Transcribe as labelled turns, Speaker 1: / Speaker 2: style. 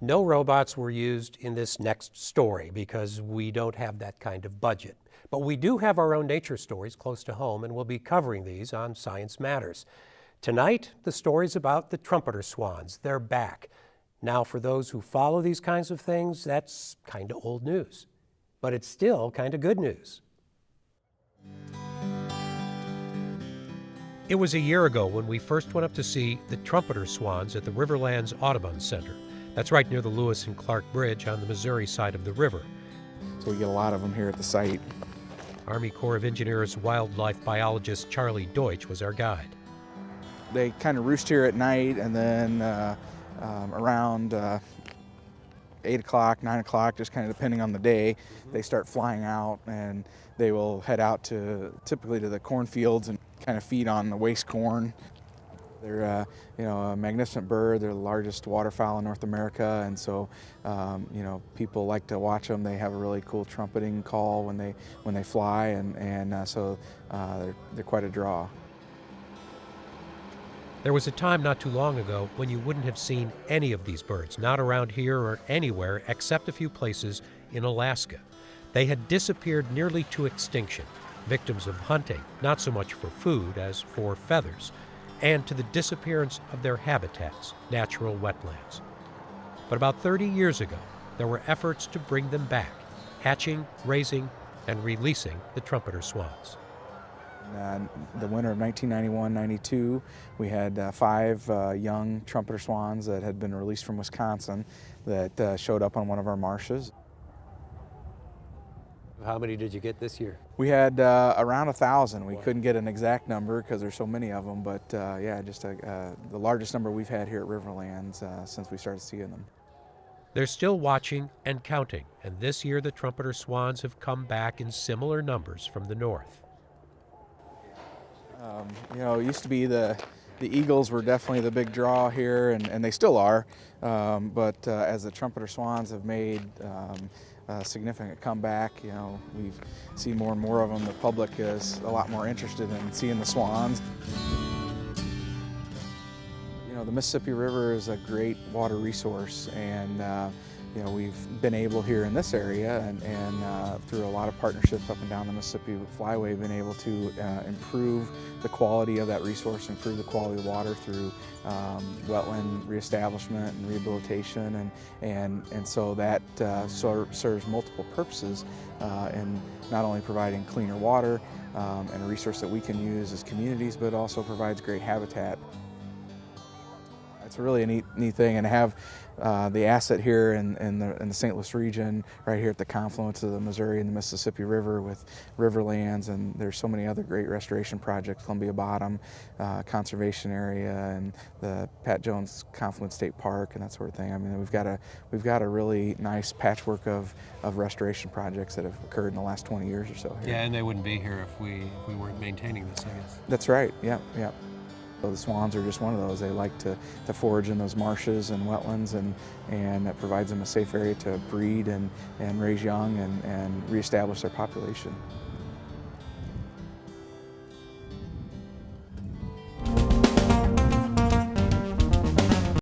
Speaker 1: No robots were used in this next story because we don't have that kind of budget. But we do have our own nature stories close to home, and we'll be covering these on Science Matters. Tonight, the story's about the Trumpeter Swans. They're back. Now, for those who follow these kinds of things, that's kind of old news. But it's still kind of good news. It was a year ago when we first went up to see the Trumpeter Swans at the Riverlands Audubon Center. That's right near the Lewis and Clark Bridge on the Missouri side of the river.
Speaker 2: So we get a lot of them here at the site.
Speaker 1: Army Corps of Engineers wildlife biologist Charlie Deutsch was our guide.
Speaker 2: They kind of roost here at night, and then around 8 o'clock, 9 o'clock, just kind of depending on the day, they start flying out, and they will head out typically to the cornfields and kind of feed on the waste corn. They're a magnificent bird. They're the largest waterfowl in North America, and so people like to watch them. They have a really cool trumpeting call when they fly, and so they're quite a draw.
Speaker 1: There was a time not too long ago when you wouldn't have seen any of these birds, not around here or anywhere except a few places in Alaska. They had disappeared nearly to extinction, victims of hunting, not so much for food as for feathers, and to the disappearance of their habitats, natural wetlands. But about 30 years ago, there were efforts to bring them back, hatching, raising, and releasing the Trumpeter Swans.
Speaker 2: In the winter of 1991-92, we had 5 young Trumpeter Swans that had been released from Wisconsin that showed up on one of our marshes.
Speaker 1: How many did you get this year?
Speaker 2: We had around 1,000. We couldn't get an exact number because there's so many of them, but yeah, just the largest number we've had here at Riverlands since we started seeing them.
Speaker 1: They're still watching and counting, and this year the Trumpeter Swans have come back in similar numbers from the north.
Speaker 2: It used to be the eagles were definitely the big draw here, and they still are, but as the Trumpeter Swans have made a significant comeback, we've seen more and more of them. The public is a lot more interested in seeing the swans. The Mississippi River is a great water resource, and we've been able here in this area and through a lot of partnerships up and down the Mississippi Flyway, been able to improve the quality of that resource, improve the quality of water through wetland reestablishment and rehabilitation, and so that serves multiple purposes in not only providing cleaner water and a resource that we can use as communities, but also provides great habitat. It's really a neat thing, and to have the asset here in the St. Louis region, right here at the confluence of the Missouri and the Mississippi River with Riverlands, and there's so many other great restoration projects, Columbia Bottom Conservation Area, and the Pat Jones Confluence State Park, and that sort of thing. I mean, we've got a really nice patchwork of restoration projects that have occurred in the last 20 years or so here.
Speaker 1: Yeah, and they wouldn't be here if we weren't maintaining this, I guess.
Speaker 2: That's right. Yeah. So the swans are just one of those. They like to forage in those marshes and wetlands, and that provides them a safe area to breed and raise young and reestablish their population.